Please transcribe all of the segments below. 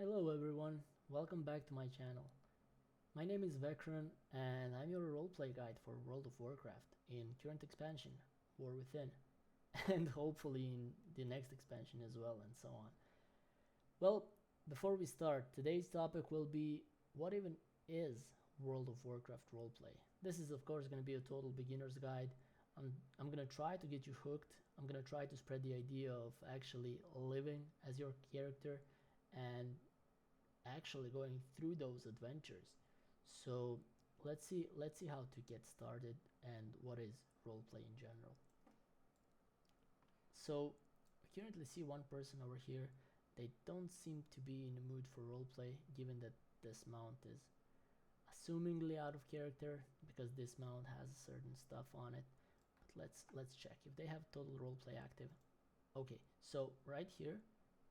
Hello everyone, welcome back to my channel. My name is Vecron and I'm your roleplay guide for World of Warcraft in current expansion, War Within, and hopefully in the next expansion as well, and so on. Well, before we start, today's topic will be what even is World of Warcraft roleplay. This is of course going to be a total beginner's guide. I'm going to try to get you hooked. I'm going to try to spread the idea of actually living as your character and actually going through those adventures. So let's see how to get started and what is roleplay in general. So we currently see one person over here. They don't seem to be in the mood for roleplay, given that this mount is assumingly out of character because this mount has certain stuff on it. But let's check if they have total roleplay active. Okay, so right here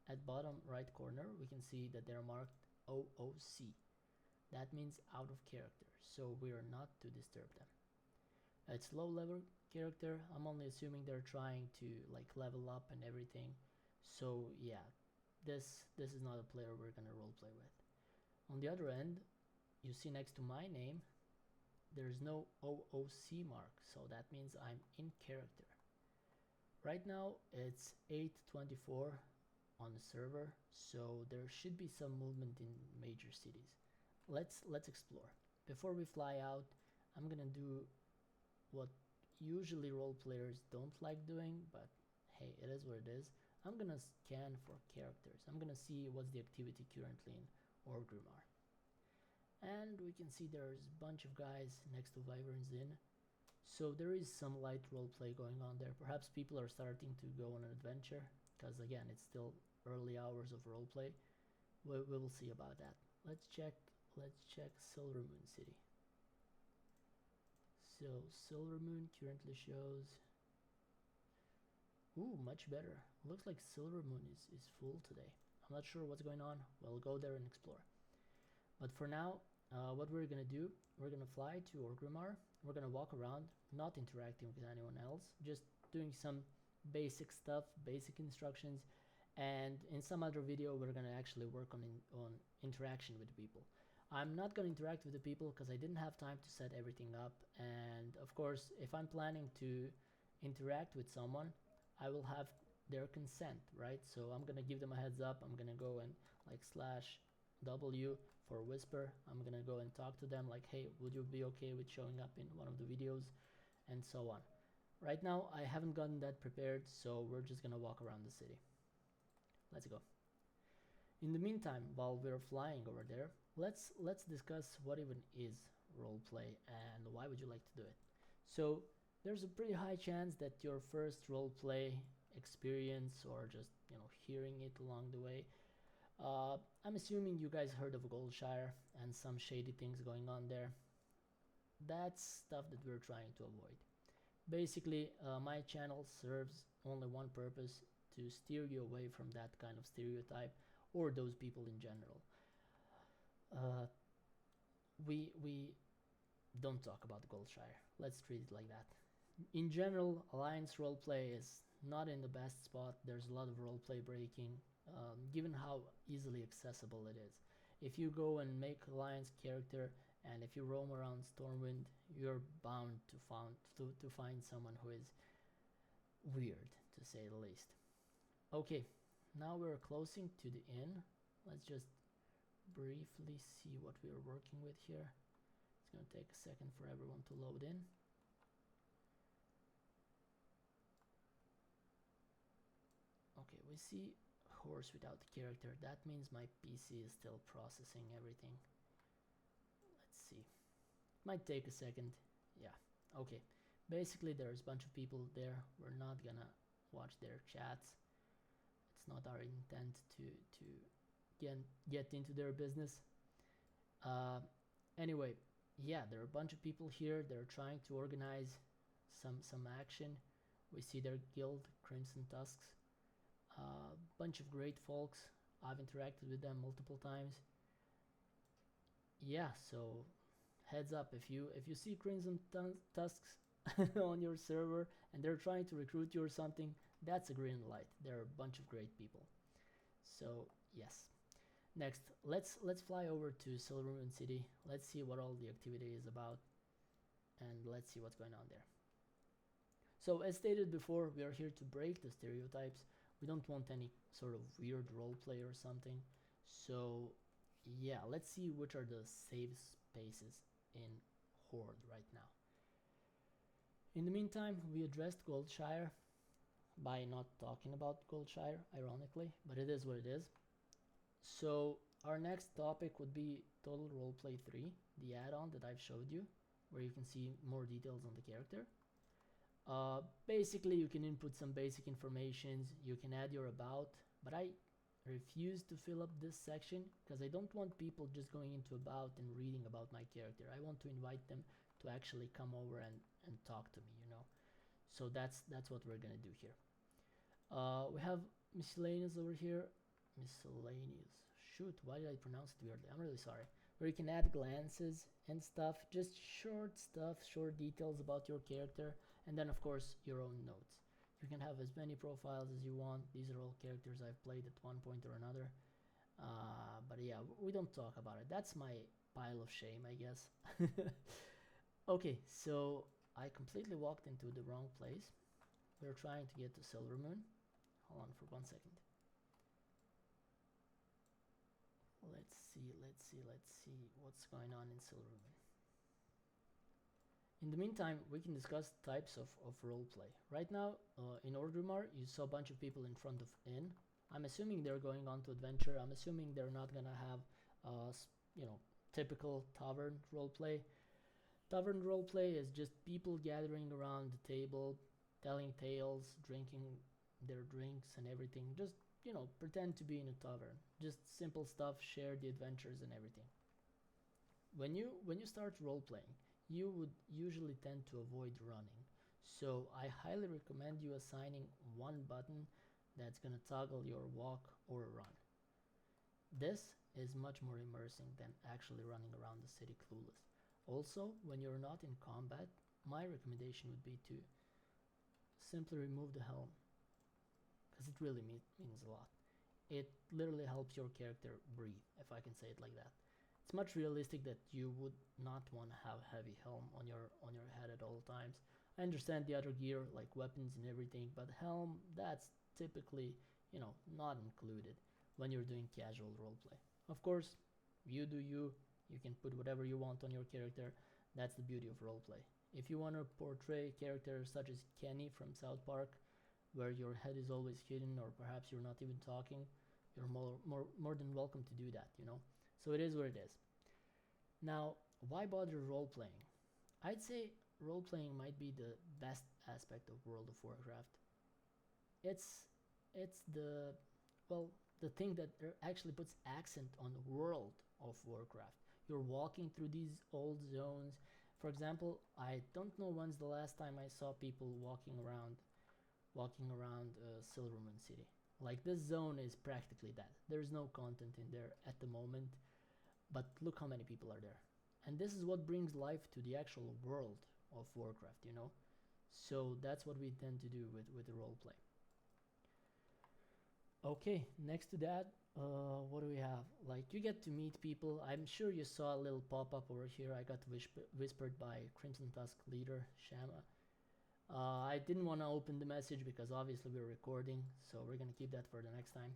at bottom right corner we can see that they're marked OOC. That means out of character, so we are not to disturb them. It's low level character. I'm only assuming they're trying to like level up and everything. So yeah, this is not a player we're gonna roleplay with. On the other end, you see next to my name there's no OOC mark, so that means I'm in character. Right now it's 8:24 on the server, so there should be some movement in major cities. Let's explore. Before we fly out, I'm gonna do what usually role players don't like doing, but hey, it is what it is. I'm gonna scan for characters. I'm gonna see what's the activity currently in Orgrimmar. And we can see there's a bunch of guys next to Wyvern's Inn. So there is some light roleplay going on there. Perhaps people are starting to go on an adventure, because again, it's still early hours of roleplay. We will see about that. Let's check Silvermoon City. So Silvermoon currently shows, ooh, much better. Looks like Silvermoon is full today. I'm not sure what's going on. We'll go there and explore. But for now, what we're gonna do, we're gonna fly to Orgrimmar. We're gonna walk around, not interacting with anyone else, just doing some basic stuff, basic instructions, and in some other video we're gonna actually work on interaction with people. I'm not gonna interact with the people because I didn't have time to set everything up, and of course if I'm planning to interact with someone I will have their consent, right? So I'm gonna give them a heads up. I'm gonna go and like /W for whisper. I'm gonna go and talk to them like, hey, would you be okay with showing up in one of the videos, and so on. Right now I haven't gotten that prepared, so we're just gonna walk around the city. Let's go. In the meantime, while we're flying over there, let's discuss what even is roleplay and why would you like to do it. So there's a pretty high chance that your first roleplay experience, or just hearing it along the way, I'm assuming you guys heard of Goldshire and some shady things going on there. That's stuff that we're trying to avoid. Basically, my channel serves only one purpose: to steer you away from that kind of stereotype or those people in general. We don't talk about Goldshire. Let's treat it like that. In general, Alliance roleplay is not in the best spot. There's a lot of roleplay breaking, given how easily accessible it is. If you go and make Alliance character and if you roam around Stormwind, you're bound to find someone who is weird, to say the least. Okay, now we're closing to the inn. Let's just briefly see what we are working with here. It's gonna take a second for everyone to load in. Okay, we see horse without the character. That means my PC is still processing everything. Let's see. Might take a second. Yeah, okay. Basically there's a bunch of people there. We're not gonna watch their chats. It's not our intent to get into their business. Anyway, yeah, there are a bunch of people here. They're trying to organize some action. We see their guild, Crimson Tusks. Bunch of great folks. I've interacted with them multiple times. Yeah, so heads up, if you see Crimson Tusks on your server and they're trying to recruit you or something, that's a green light. They're a bunch of great people. So yes, Next, let's fly over to Silvermoon City. Let's see what all the activity is about, and let's see what's going on there. So as stated before, we are here to break the stereotypes. We don't want any sort of weird roleplay or something. So yeah, let's see which are the safe spaces in Horde right now. In the meantime, we addressed Goldshire by not talking about Goldshire, ironically, but it is what it is. So our next topic would be Total Roleplay 3, the add-on that I've showed you, where you can see more details on the character. Basically, you can input some basic informations, you can add your about, but I refuse to fill up this section because I don't want people just going into about and reading about my character. I want to invite them to actually come over and talk to me, you know. So that's what we're gonna do here. We have miscellaneous over here. Miscellaneous. Shoot, why did I pronounce it weirdly? I'm really sorry. Where you can add glances and stuff, just short stuff, short details about your character, and then of course your own notes. You can have as many profiles as you want. These are all characters I've played at one point or another. But yeah, we don't talk about it. That's my pile of shame, I guess. Okay, so I completely walked into the wrong place. We're trying to get to Silvermoon. Hold on for 1 second. Let's see what's going on in Silvermoon. In the meantime, we can discuss types of roleplay. Right now, in Orgrimmar, you saw a bunch of people in front of inn. I'm assuming they're going on to adventure. I'm assuming they're not gonna have, you know, typical tavern roleplay. Tavern roleplay is just people gathering around the table, telling tales, drinking their drinks and everything. Just, you know, pretend to be in a tavern. Just simple stuff, share the adventures and everything. When you start role playing, you would usually tend to avoid running. So I highly recommend you assigning one button that's gonna toggle your walk or run. This is much more immersing than actually running around the city clueless. Also, when you're not in combat, my recommendation would be to simply remove the helm, because it really means a lot. It literally helps your character breathe, if I can say it like that. It's much realistic that you would not want to have heavy helm on your head at all times. I understand the other gear like weapons and everything, but helm, that's typically, you know, not included when you're doing casual roleplay. Of course, you do you. You can put whatever you want on your character. That's the beauty of roleplay. If you want to portray characters such as Kenny from South Park, where your head is always hidden or perhaps you're not even talking, you're more than welcome to do that, you know. So it is what it is. Now, why bother role-playing? I'd say role-playing might be the best aspect of World of Warcraft. It's the, well, the thing that actually puts accent on the World of Warcraft. You're walking through these old zones. For example, I don't know when's the last time I saw people walking around Silvermoon City. Like, this zone is practically that. There's no content in there at the moment, but look how many people are there. And this is what brings life to the actual world of Warcraft, you know. So that's what we tend to do with the roleplay. Okay, next to that, what do we have? Like, you get to meet people. I'm sure you saw a little pop-up over here. I got whispered by Crimson Tusk leader Shama. I didn't want to open the message because obviously we're recording, so we're gonna keep that for the next time.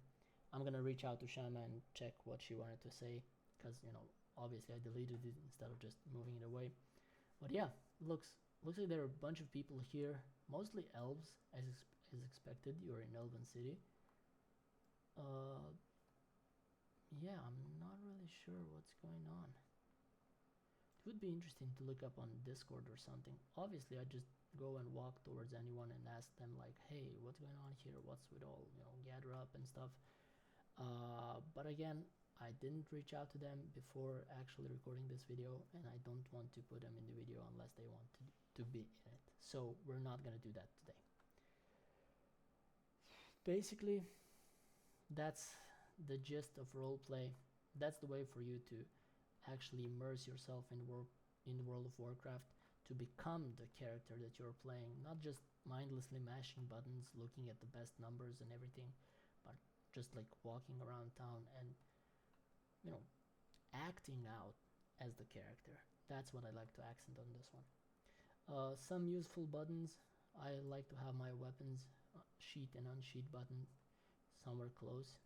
I'm gonna reach out to Shama and check what she wanted to say, because, you know, obviously I deleted it instead of just moving it away. But yeah, looks like there are a bunch of people here, mostly elves, as expected. You're in Elven City. Yeah, I'm not really sure what's going on. It would be interesting to look up on Discord or something. Obviously, I just go and walk towards anyone and ask them like, hey, what's going on here? What's with all, you know, gather up and stuff. But again, I didn't reach out to them before actually recording this video, and I don't want to put them in the video unless they want to be in it. So we're not gonna do that today. Basically, that's the gist of roleplay. That's the way for you to actually immerse yourself in the World of Warcraft, to become the character that you're playing, not just mindlessly mashing buttons, looking at the best numbers and everything, but just like walking around town and you know, acting out as the character. That's what I like to accent on this one. Some useful buttons. I like to have my weapons sheath and unsheath button somewhere close.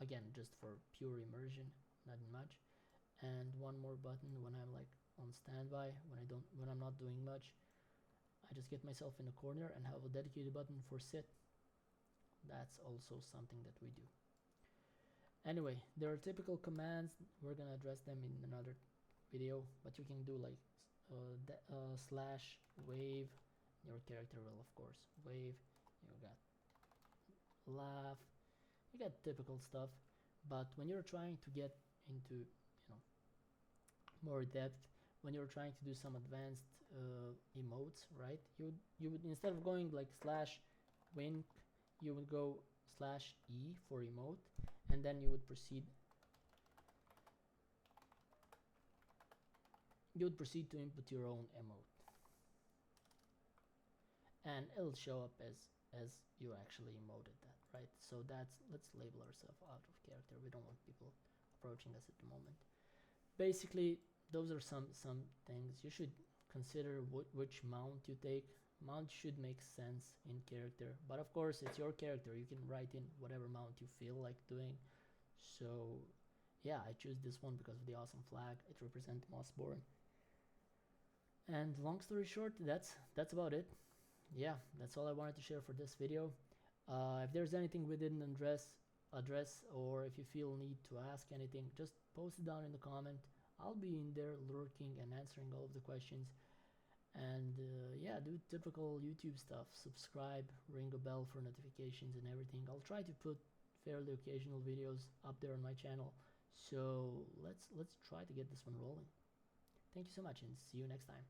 Again, just for pure immersion, nothing much. And one more button when I'm like on standby, when I'm not doing much. I just get myself in a corner and have a dedicated button for sit. That's also something that we do. Anyway, there are typical commands. We're gonna address them in another video, but you can do like slash wave. Your character will, of course, wave. You got laugh. You got typical stuff. But when you're trying to get into, more depth, when you're trying to do some advanced emotes, right? You would, instead of going like slash wink, you would go slash E for emote, and then you would proceed to input your own emote, and it'll show up as you actually emoted that, right? So let's label ourselves out of character. We don't want people approaching us at the moment. Basically, those are some things you should consider. Which mount you take. Mount should make sense in character, but of course it's your character. You can write in whatever mount you feel like doing. So yeah, I choose this one because of the awesome flag. It represents Mossborn. And long story short, that's about it. Yeah, that's all I wanted to share for this video. If there's anything we didn't address, or if you feel need to ask anything, just post it down in the comment. I'll be in there lurking and answering all of the questions. And yeah, do typical YouTube stuff. Subscribe, ring a bell for notifications and everything. I'll try to put fairly occasional videos up there on my channel. So let's try to get this one rolling. Thank you so much, and see you next time.